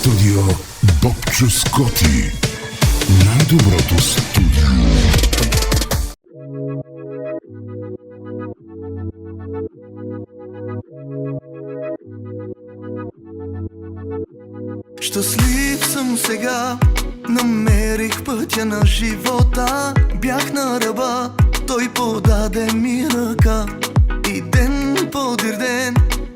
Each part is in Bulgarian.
Студио Бобчо Скоти. Най-доброто студио. Щастлив съм сега, намерих пътя на живота. Бях на ръба, той подаде ми ръка. И ден подир ден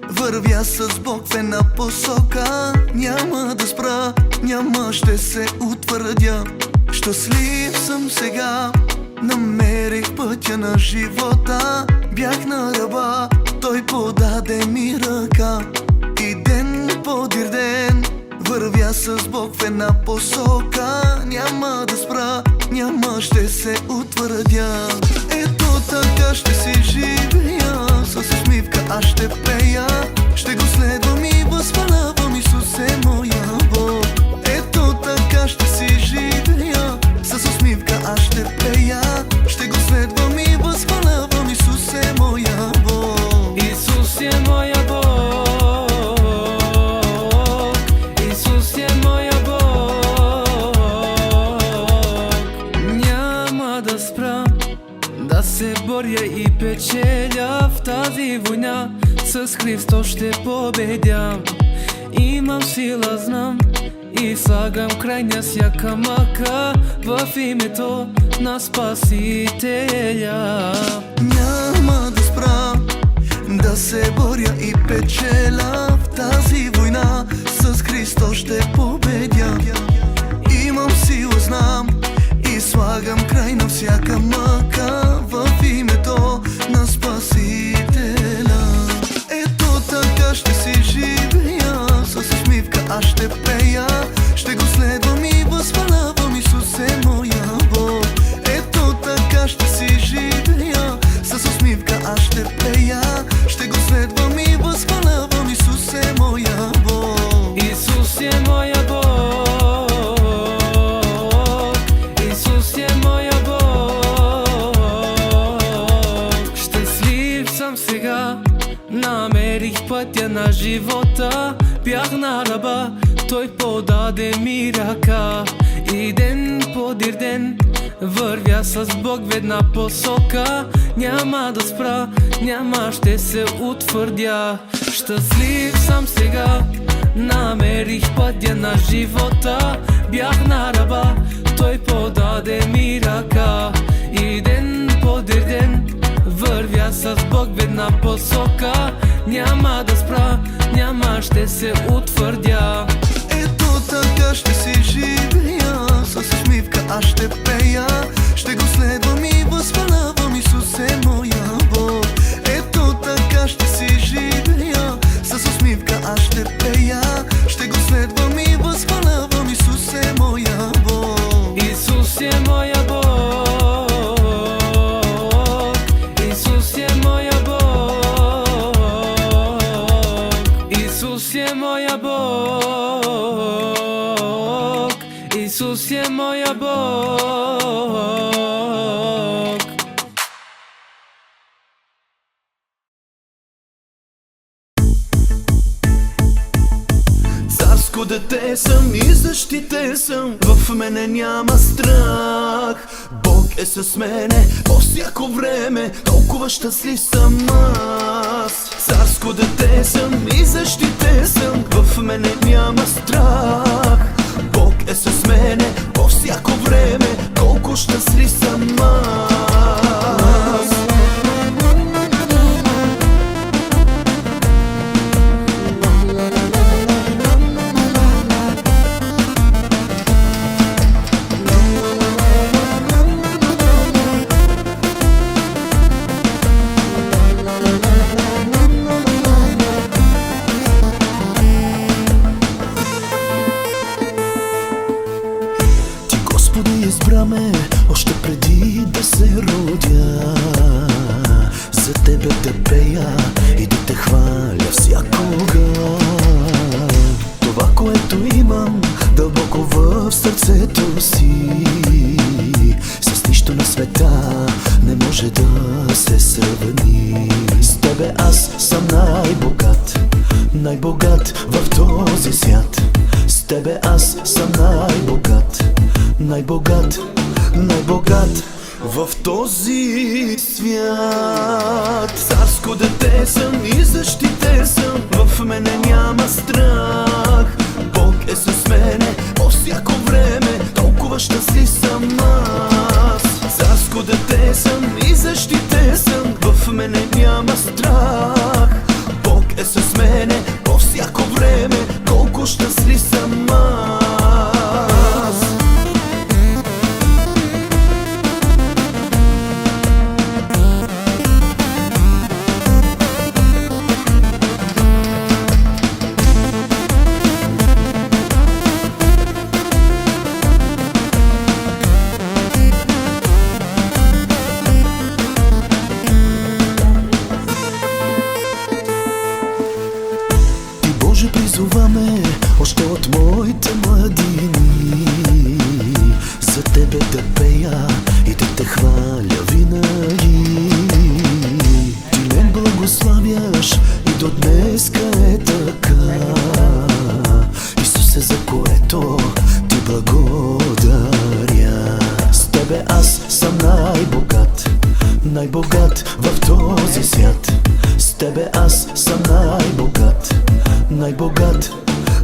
вървя с Бог в една посока. Няма да спра, няма ще се утвърдя. Щастлив съм сега, намерих пътя на живота. Бях на ръба, той подаде ми ръка. И ден подир ден вървя с Бог в една посока. Няма да спра, няма ще се утвърдя. Ето така ще си живея, с усмивка аз ще пея. Ще го следвам и възхвалявам, Исус е моя Бог. Ето така ще си живея, с усмивка аз ще пея. Ще го следвам и възхвалявам, Исус е моя Бог. Исус е моя Бог. Исус е моя Бог. Няма да спра да се боря и печеля в тази война. С Христос ще победя. Имам сила, знам, и слагам край на всяка мака в името на Спасителя. Няма да спра да се боря и печеля в тази война. С Христос ще победя. Имам сила, знам, и слагам край на всяка мъка в името на Спасителя. Ето така ще си живея, с усмивка аз ще пея. Ще го следвам и възхвалявам, Исус е моя Бог. Ето така ще си живея, с усмивка аз ще пея. Ще го следвам и възхвалявам, Исус е моя Бог. Исус е моя Бог. Исус е моя Бог. Щастлив съм сега, намерих пътя на живота. Бях на ръба, той подаде ми ръка. И ден подир ден вървя с Бог в една посока. Няма да спра, няма ще се утвърдя. Щастлив съм сега, намерих пътя на живота. Бях на ръба, той подаде ми ръка. И ден подир ден вървя с Бог в една посока. Няма да спра, няма ще се утвърдя. Ето така ще си живея, с усмивка аз ще пея. Ще го следвам и възхвалявам, Исус е моя Бог. Ето така ще си живея, с усмивка аз ще пея. Ще го следвам и възхвалявам, Исус е моя Бог. Исус е моя Бог. Исус е моя Бог. Исус е моя Бог. Исус е моя Бог. Царско дете съм и защитен съм, в мене няма страх. Бог е с мене по всяко време, толкова щастлив съм аз. Царско дете съм и защитен съм, в мене няма страх. Бог е с мене по всяко време, колко щастлив съм аз. Избра ме още преди да се родя. За тебе да пея и да те хваля всякога. Това, което имам дълбоко в сърцето си, с нищо на света не може да се сравни. С тебе аз съм най-богат в този свят. С тебе аз съм най-богат, най-богат, най-богат в този свят. Царско дете съм и защитен съм, в мене няма страх. Бог е с мене по всяко време, толкова щастлив съм аз. Царско дете съм и защитен съм, в мене няма страх. Бог е с мене по всяко време, колко щастлив съм аз. Боже, призоваме още от моите младини, за Тебе да пея и да Те хваля винаги. Ти ме благославяш и до днеска е така, Исусе, за което Ти благодаря. С Тебе аз съм най-богат, най-богат в този свят. С Тебе аз съм най-богат, най-богат,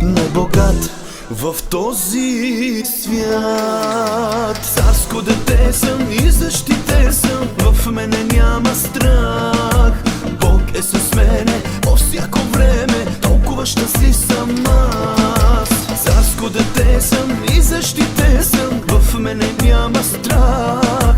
най-богат в този свят. Царско дете съм и защитен съм, в мене няма страх. Бог е с мене по всяко време, толкова щастлив съм аз. Царско дете съм и защитен съм, в мене няма страх.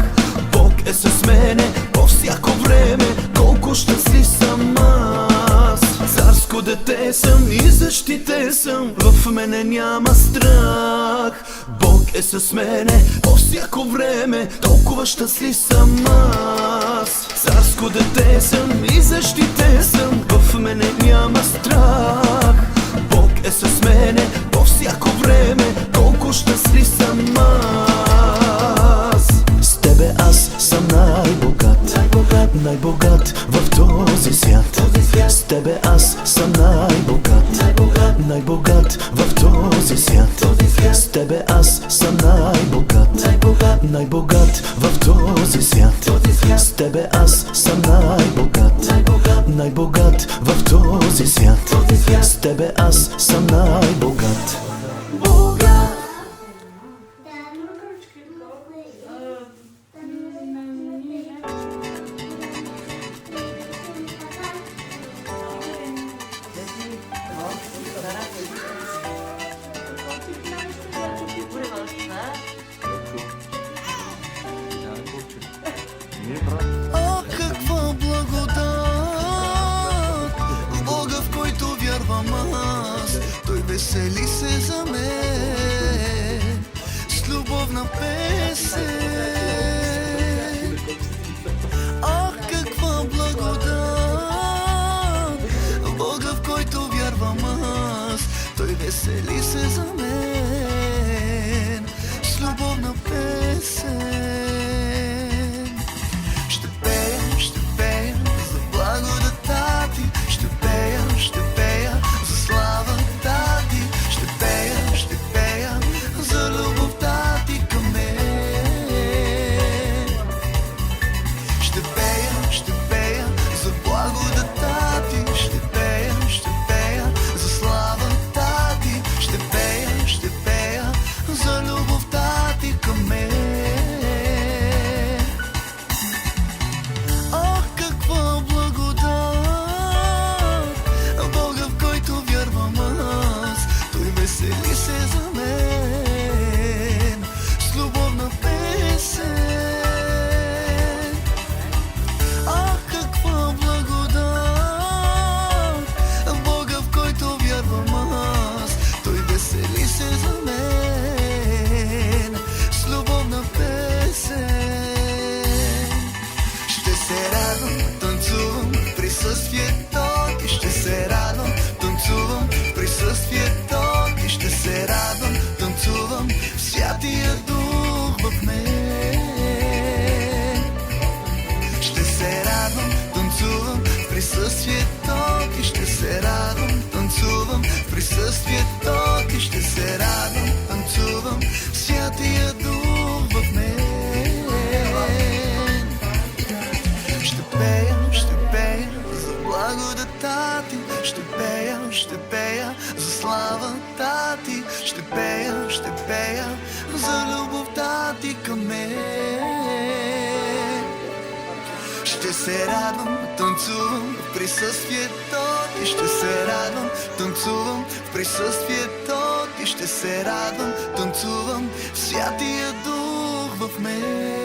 Бог е с мене по всяко време, колко щастлив съм аз. Царско дете съм и защитен съм, в мене няма страх. Бог е с мене по всяко време, толкова щастлив съм аз. Царско дете съм и защитен съм, в мене няма страх. Бог е с мене по всяко време, колко щастлив съм аз. С Тебе аз съм най-богат, най-богат в този свят. С Тебе аз съм най-богат, най-богат в този свят. С Тебе аз съм най-богат, най-богат в този свят. С Тебе аз съм най-богат, най-богат в този свят. С Тебе аз съм най-богат. Ах, каква благодат в Бога, в който вярвам аз. Той весели се за мен с любовна песен. Ах, каква благодат в Бога, в който вярвам аз. Той весели се за мен с любовна песен. Ще пея за благодата Ти. Ще пея за славата Ти. Ще пея за любовта Ти към мен. Ще пея за благодата Ти. Ще пея за славата Ти. Ще пея за любовта Ти към мен. любовта ти. Ще пея за любовта ти към мен. Ще се радвам, танцувам в присъствието ти. Ще се радвам, танцувам в присъствието ти. Ще се радвам, танцувам в Святия Дух в мен.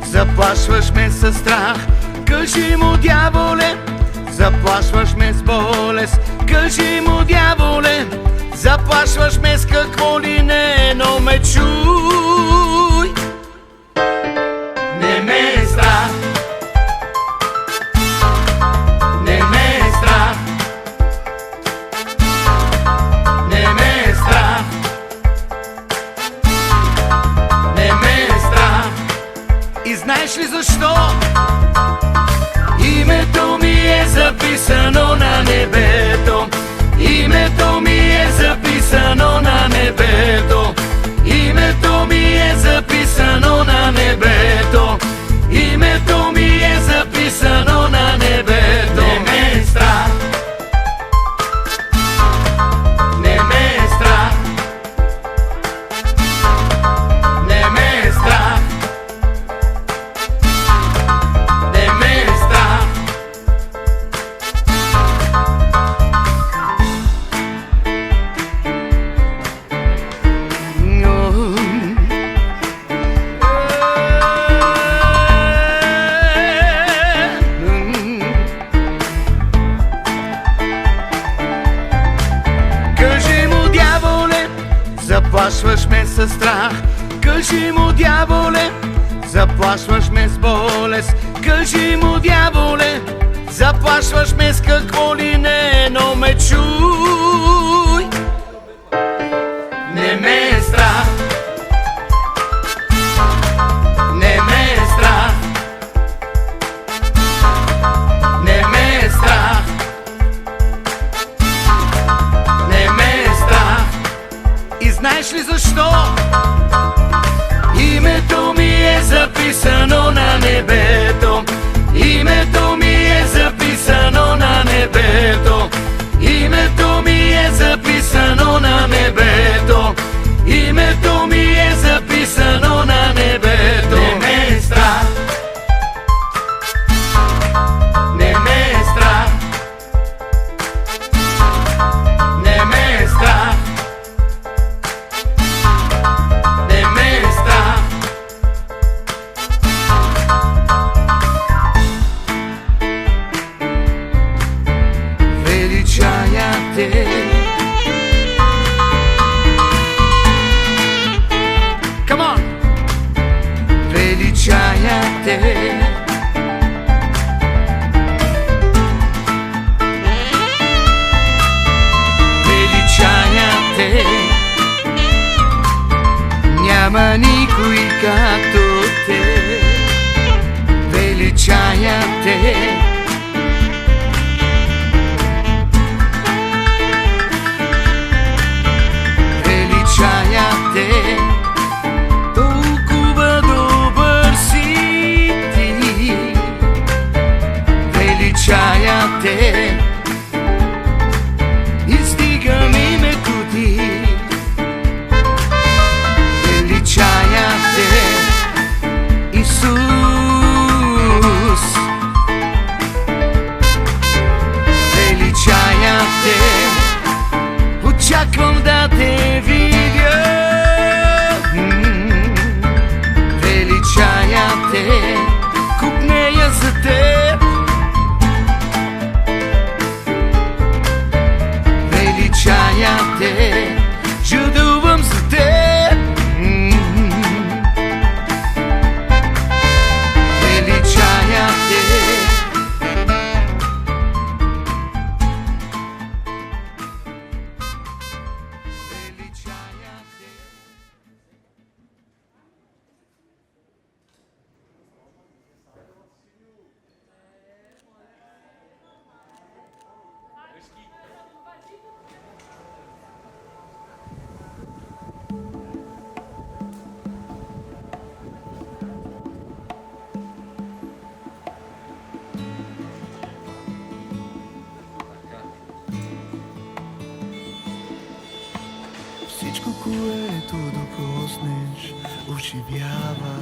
Заплашваш ме със страх, кажи му, дяволе, заплашваш ме с болест, кажи му, дяволе, заплашваш ме с какво ли не, но ме чуй. Не ме е страх, не ме е страх, не ме е страх, не ме е страх. И знаеш ли защо? Името ми е записано на небето. Името ми е записано на небето. Името ми е записано на небето. Името ми е записано на небето. Не ме е страх, не ме е страх, не ме е страх. Заплашваш ме със страх, кажи му, дяволе, заплашваш ме с болест, кажи му, дяволе, заплашваш ме с какво ли не, но ме чуй. Не ме е страх, не ме е страх, не ме е страх, не ме е страх. И знаеш ли защо? Името ми е записано на небето. Името ми е записано на небето. Името ми е записано на небето. Името ми е записано на небето. Не ме е страх, не ме е страх, не ме е страх. Величая те, come on, величая те, величая те, няма никой както те, величая те. Толкова добър си ти, величая те, и стига ми ме кути, величая те, Исус, Всичко, което докоснеш, оживява.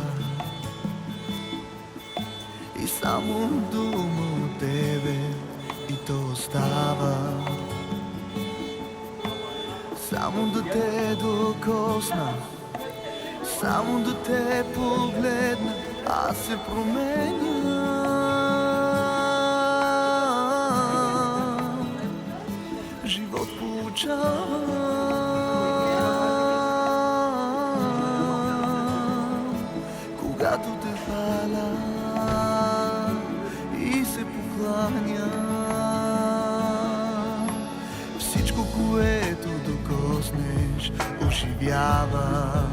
И само дума от тебе и то остава. Само да те докосна, само да те погледна, аз се променям. Живот получавам, когато те хваля и се покланям. Всичко, което докоснеш, оживява.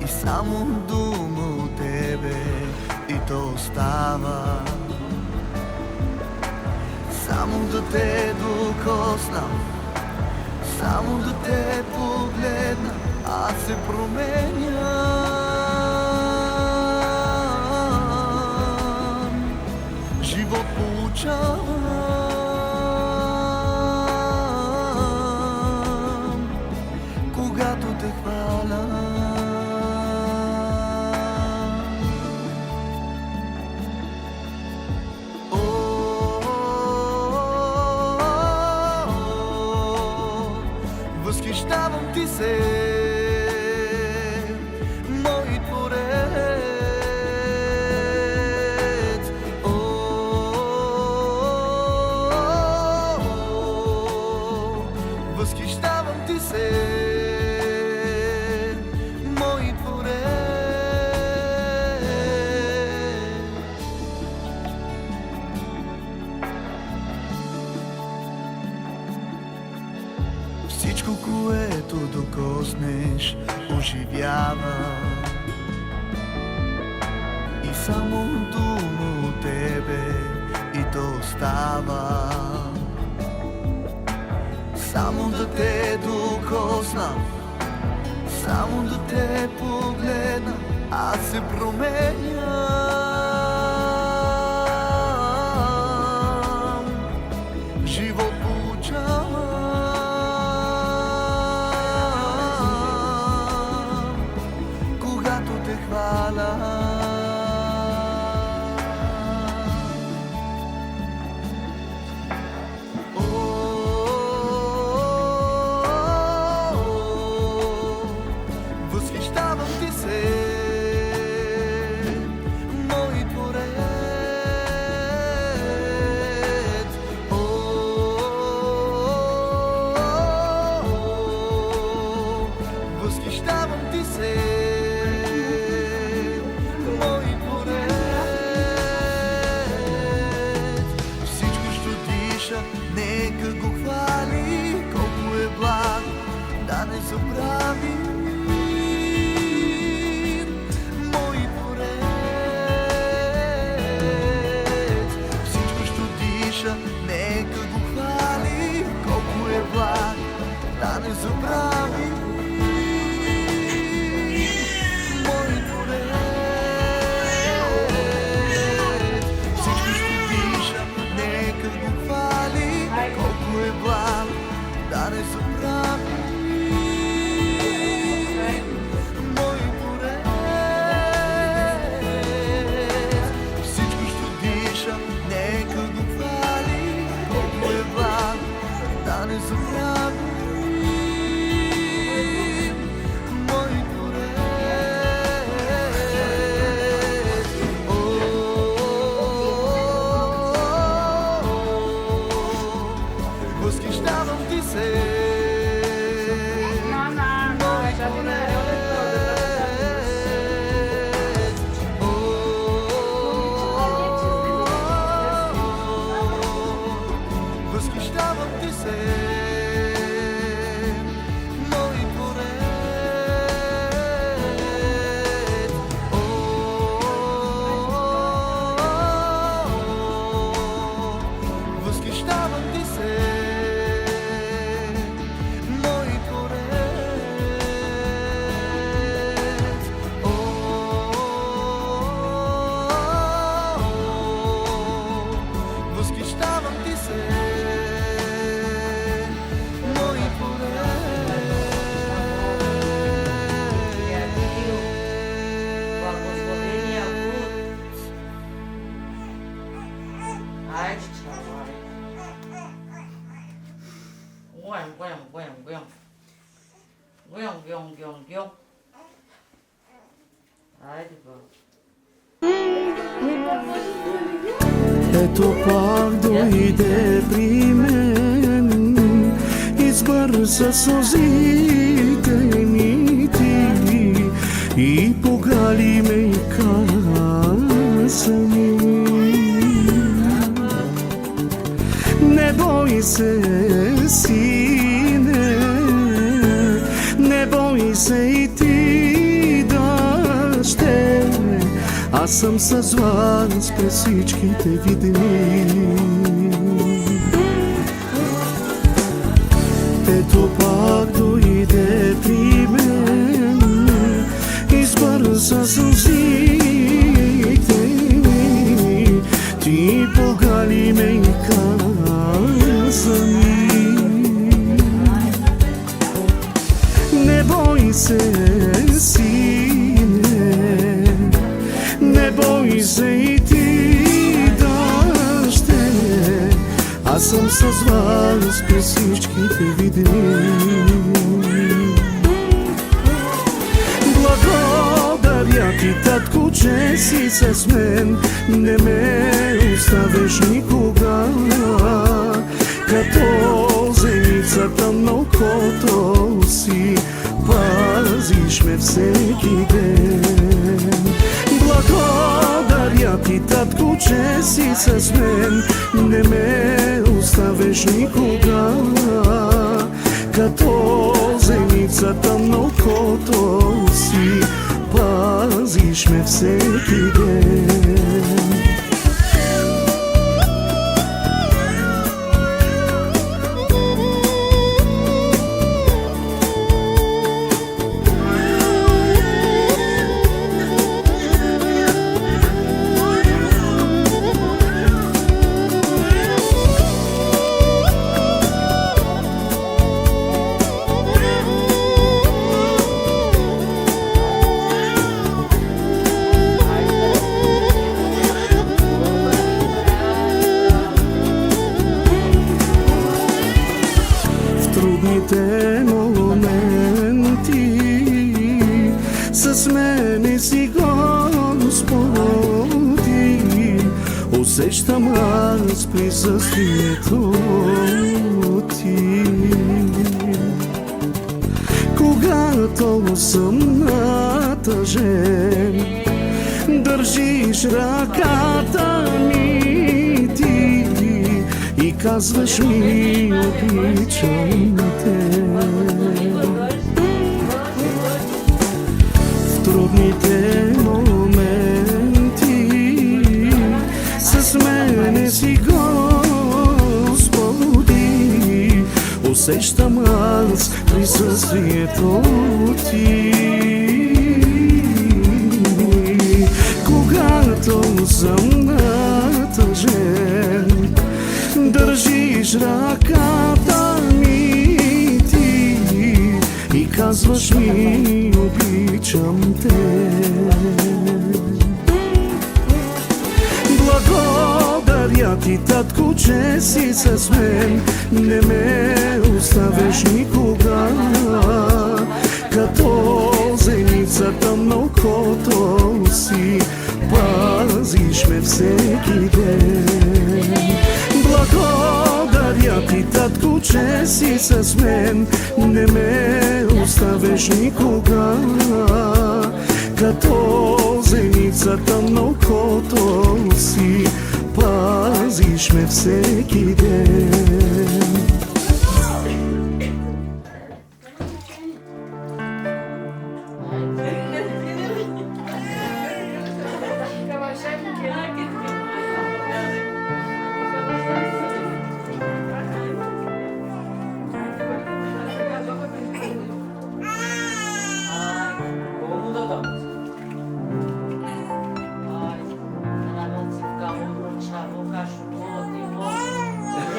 И само дума от тебе и то остава. Само да те докосна, само да те погледна, аз се променям. Живот получавам, когато те хваля. Възхищавам ти се, мой творец. Възхищавам ти се, мой творец. Всичко, което докоснеш, оживява. И само дума от тебе и то остава. Само да те докосна, само да те погледна, аз се променям. Живот получавам, когато те хваля. Възхищавам ти се, мой творец. Възхищавам ти се, мой творец. Всичко, що диша, нека го хвали, колко е благ, да не забрави. Нека го хвали, колко е благ, да не забрави. гьон. Айде, бе. Ето пак дойде при мен, избърса сълзите ми ти и погали ме и каза ми: не бой се, сине, не бой се и ти, дъще, аз съм с вас през всичките ви дни. Ето пак дойде при мен, избърса сълзите ми, ти погали ме и каза ми: не бой се, сине, не бой се и ти, дъще, аз съм с вас през всичките ви дни. Благодаря ти, татко, че си с мен, не ме оставиш никога, като зеницата на окото си, пазиш ме всеки ден. Благодаря ти, татко, че си с мен, не ме оставиш никога, като зеницата на окото си, пазиш ме всеки ден. Трудните моменти с мене си, Господи, усещам аз присъствието ти. Когато съм натъжен, държиш ръката ми ти и казваш ми: обичам те. В трудните моменти с мене си, Господи, усещам аз присъствието ти. Когато съм натъжен, държиш ръката ми ти и казваш ми: обичам те. Благодаря ти, татко, че си с мен, не ме оставиш никога, като зеницата на окото си, пазиш ме всеки ден. Благодаря ти, татко, че си с мен, не ме оставиш никога, като зеницата на окото си, пазиш ме всеки ден.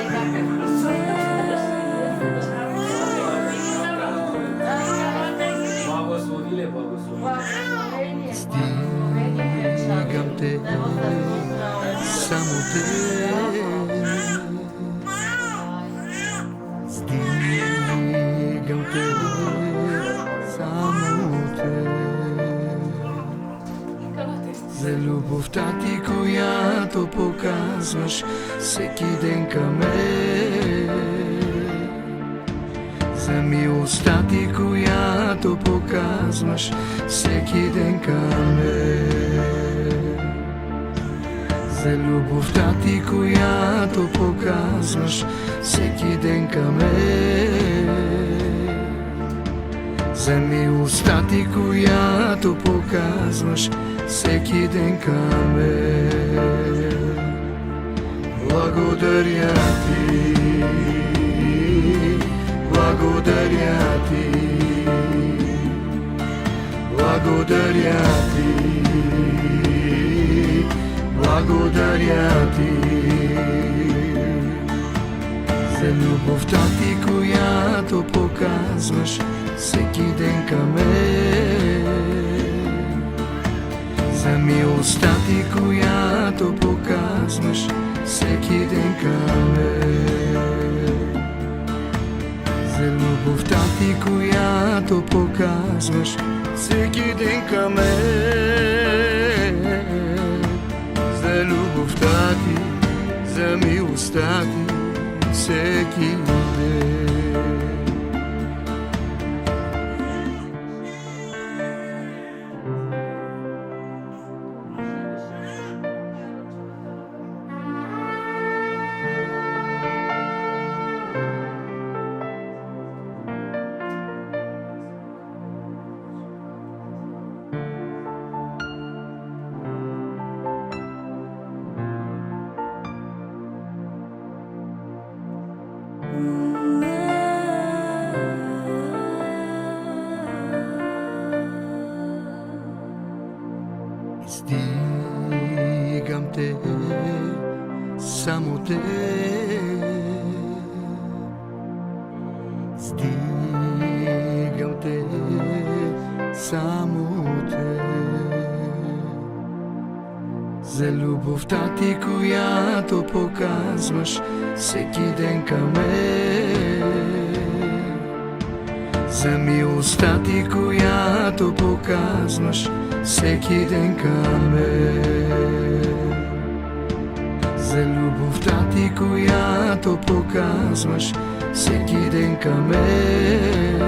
Ай, за любовта ти, която показваш всеки ден към мен, за милостта ти, която показваш всеки ден към мен, за любовта ти, която показваш всеки ден към мен, за милостта ти, която показваш всеки ден към мен. Благодаря ти, благодаря ти, благодаря ти, благодаря ти, за любовта ти, която показваш всеки ден към мен, за милостта ти, която показваш всеки ден към мен, за любовта ти, която показваш всеки ден към мен, за любовта ти, за милостта ти всеки ден. Издигам те, само те, издигам те, само те, за любовта ти, която показваш всеки ден към мен, за милостта ти, която показваш всеки ден към мен, за любовта ти, която показваш всеки ден към мен,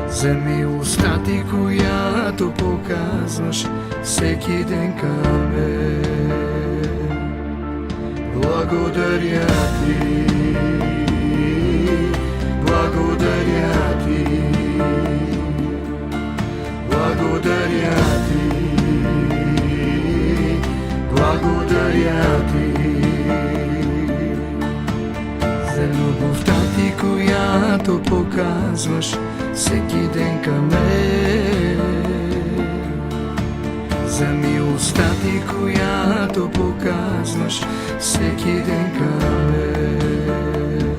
за милостта ти, която показваш всеки ден към мен. Благодаря ти, благодаря ти, благодаря ти, благодаря ти, за любовта ти, която показваш всеки ден към мен, за милостта ти, която показваш всеки ден към мен,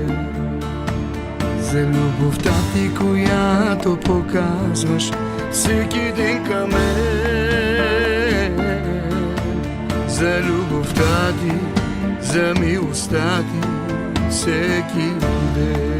за любовта ти, която показваш всеки ден към мен, за любовта ти, за милостта ти всеки ден.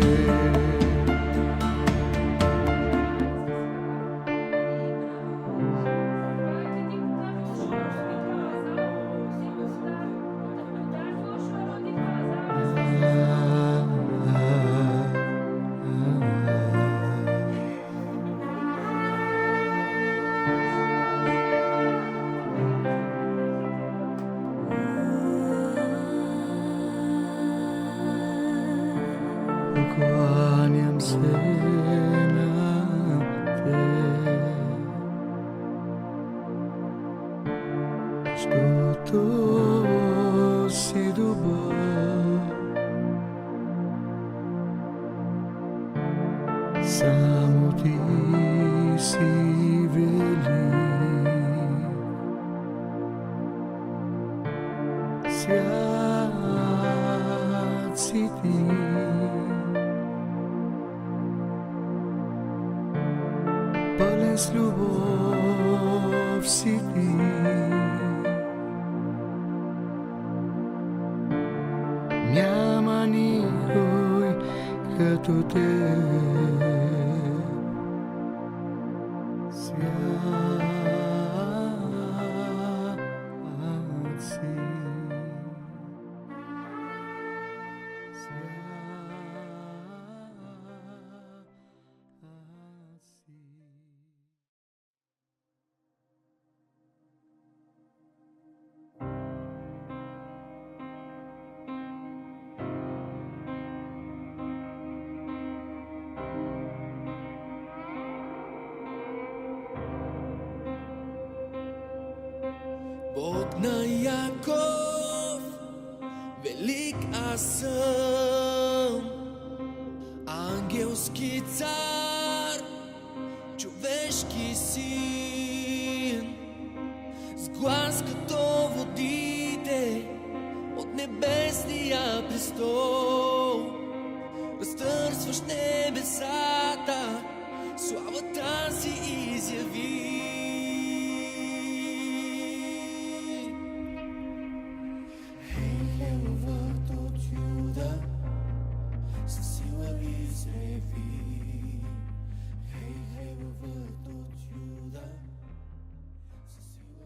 Покланям се на те, защото си добър, само ти си велик, свят си ти. Пълен с любов си ти, няма никой като теб. Свят Бог на Яков, велик аз съм, ангелски цар, човешки син, с глас като водите от небесния престол, разтърсваш небесата, славата си изяви. Хей, левовът от Юда, със сила изяви. Хей, левовът от Юда, със сила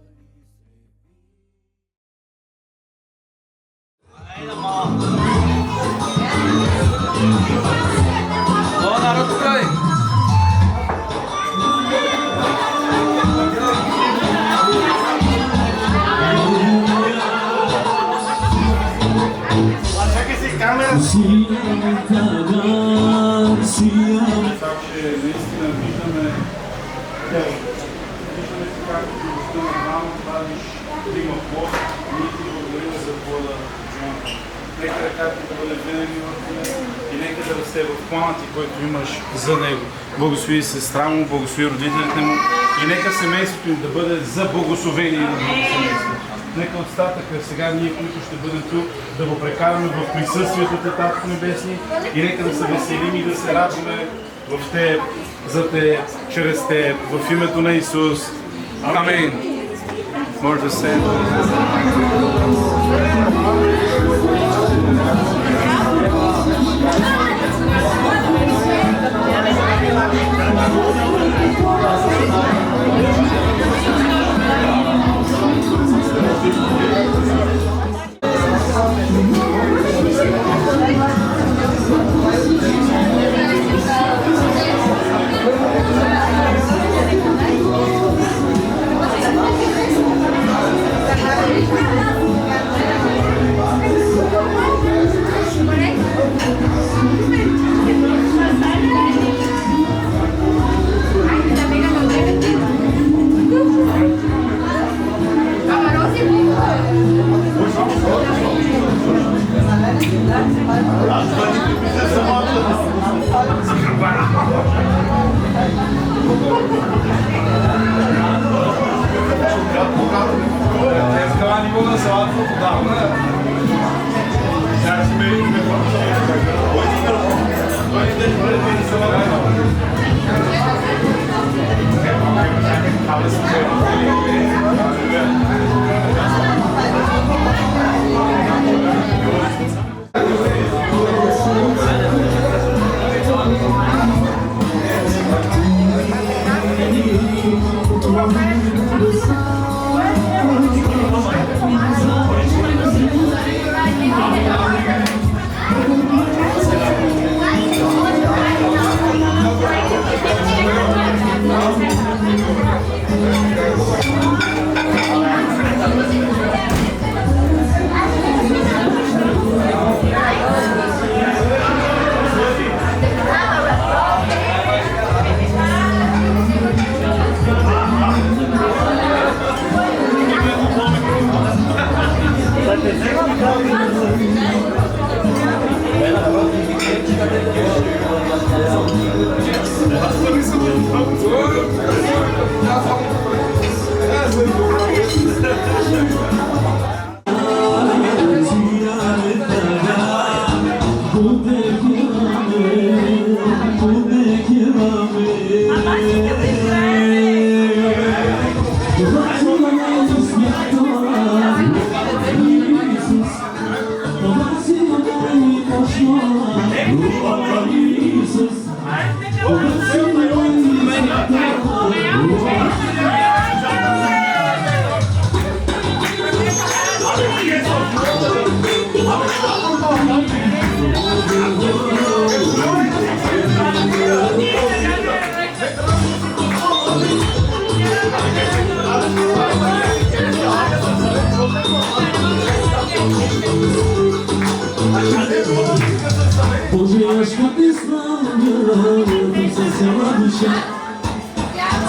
наистина виждаме как нормално правиш да има плод, ние ти благодарим за плода, Джонатан. Нека ръката да бъде винаги върху него и нека да расте в плана ти, който имаш за него. Благослови сестра му, благослови родителите му и нека семейството им да бъде за благословение на Бога семейство. Нека остатъка сега ние, които ще бъдем тук, да го прекараме в присъствието ти, Татко Небесни, и нека да се веселим и да се радваме в Теб, за Теб, чрез Теб, в името на Исус. Амин. Може да се...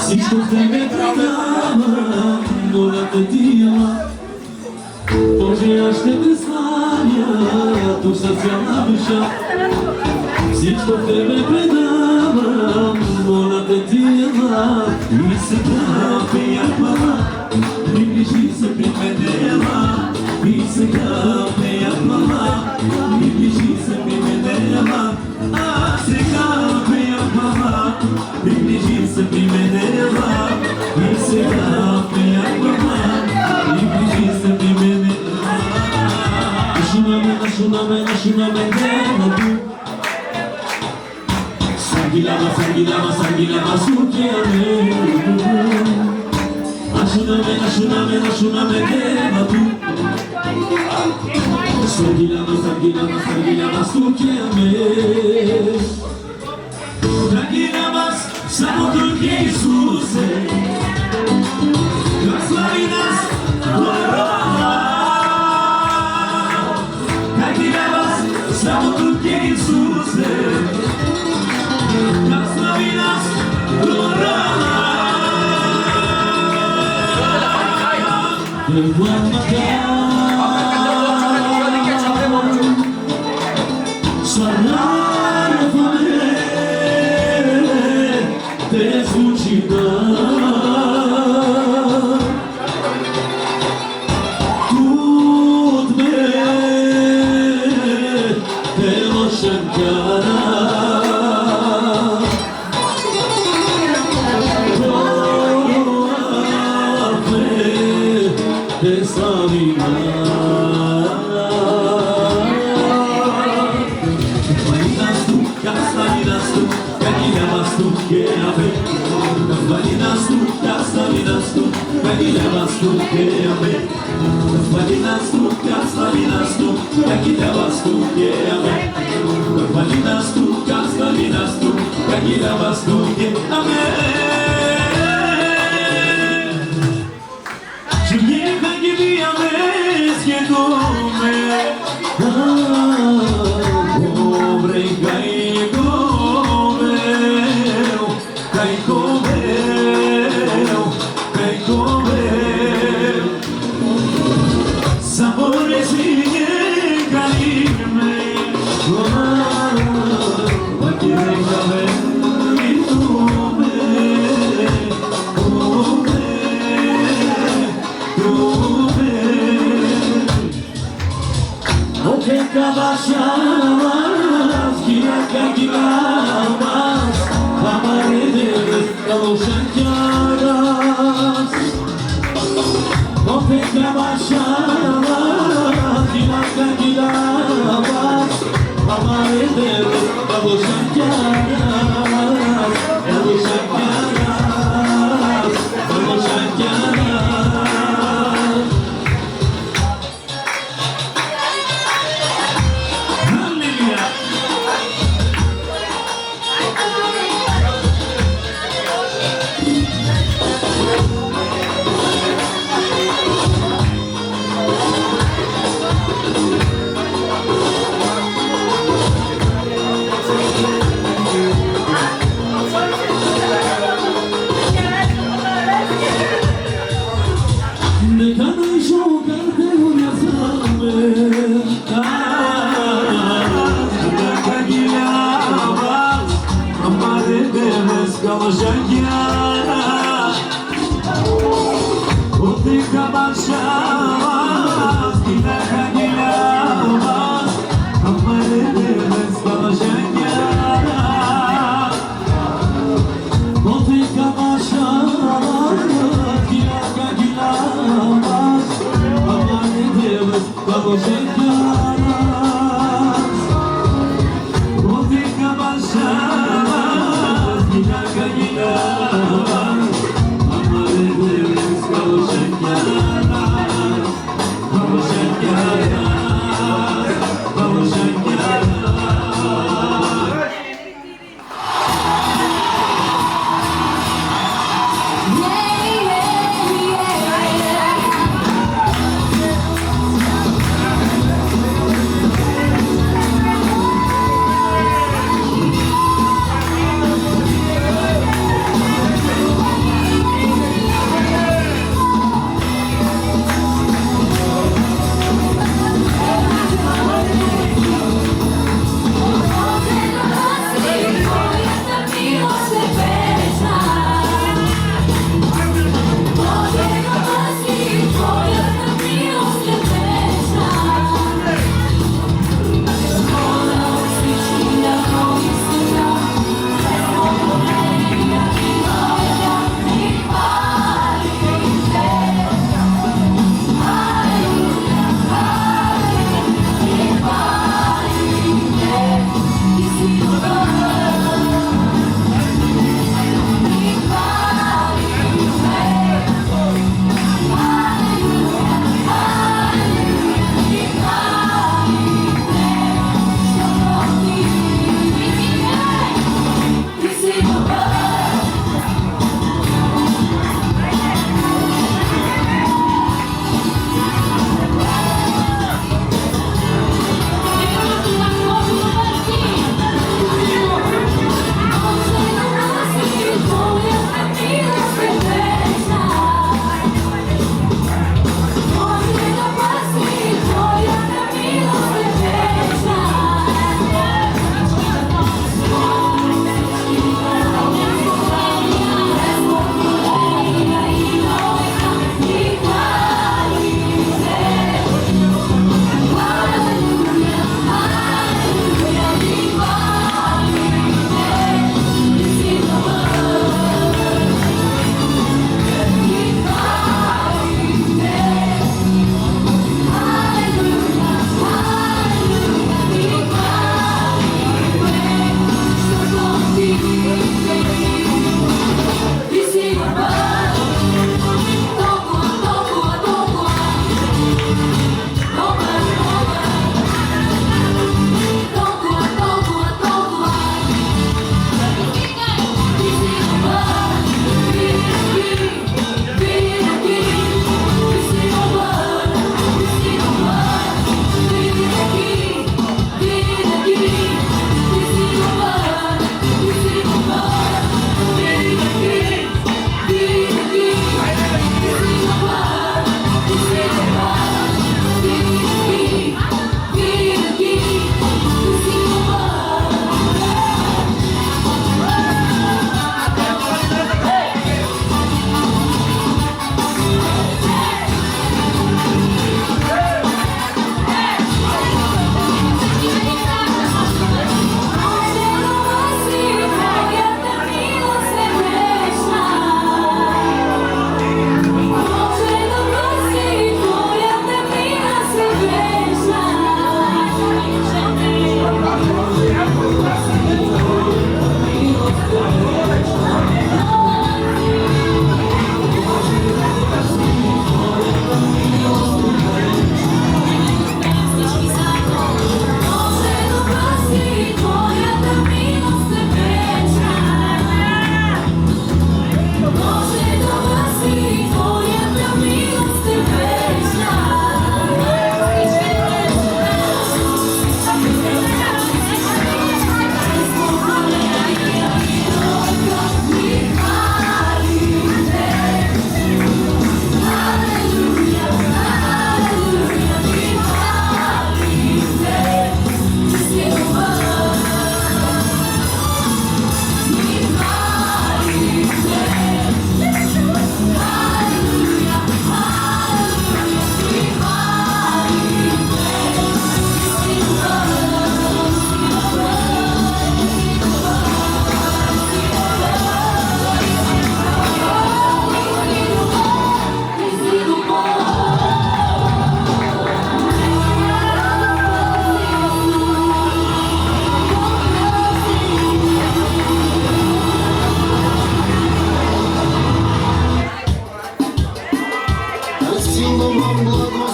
Всичко те ме предава, моля да ти ела. Боже, аз ще те славя, тук с цяла душа. Всичко в тебе предавам, волята ти е ела. И сега пея хвала, приближи се при мене ела. И сега пея хвала, приближи се при мене ела. А сега пея хвала, приближи се при мене ела. И сега пея хвала, приближи се при мене ела. Нашунаме делото. Сангилама, сукиаме. Нашунаме делото. Сангилама, сукиаме. Сангилама, само тук е Исусе. Слави нас, само тук е Исусе, да слави нас, гора. Сварнара фаме, те звучи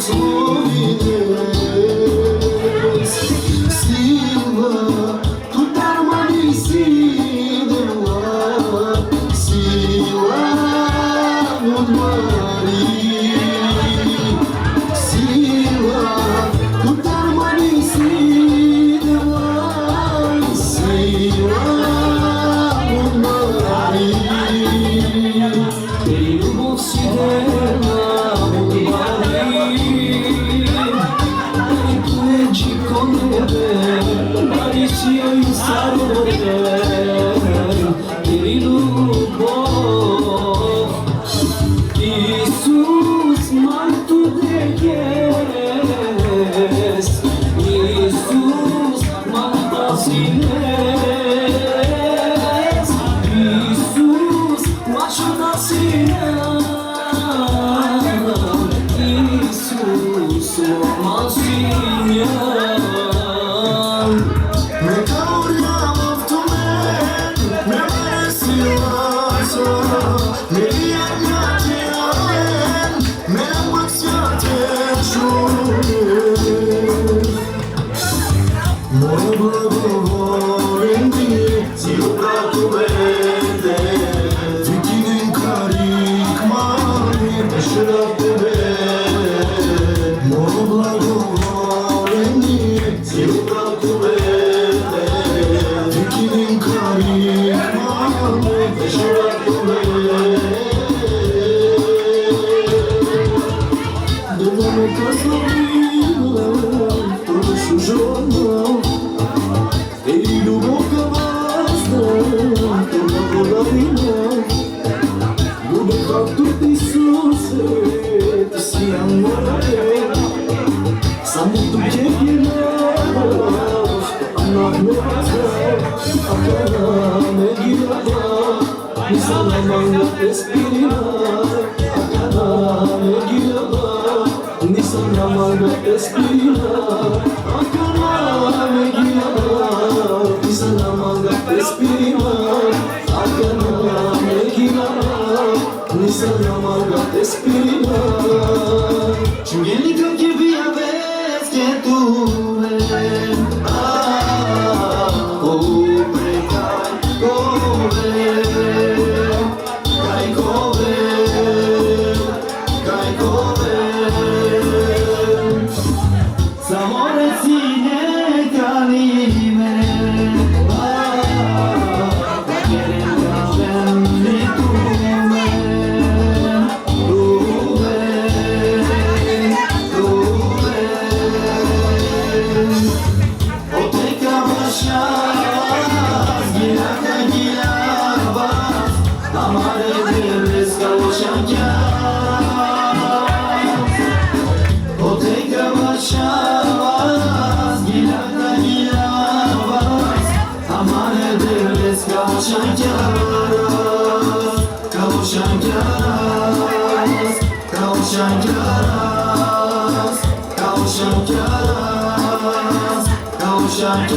solidez. Silva, tu t'armani Silva, Silva, Mudmari. Silva, tu t'armani Silva, Silva, Mudmari. Eylül sidena Mudmari. Leggi con me, Alicia in salone, Lubov, Iisus mantu de yes, Iisus mantasines, Iisus mașunasines, Iisus mașinian. Me cauriam of to men, me mereciasa, me liam me amaxiate jure. Moje blagovorendi, si upratu vede, Vikinin karik mani, peşerap tebe. Moje blagovorendi, si upratu vede, Vikinin karik mani, peşerap tebe. Devame kasabila, prošu žona, ej duboka vazda, to blagodavina. Bude kaktu Isuse, ti si amore, samo tu ciebie ljubav, Allah me vazda, akana me gilada, mi salamanga espirina, akana me gilada, mi salamanga espirina, akana me gilada, mi salamanga espirina, akana me gilada, mi salamanga espirina. Cingelica che via vezi che tu Kavuşan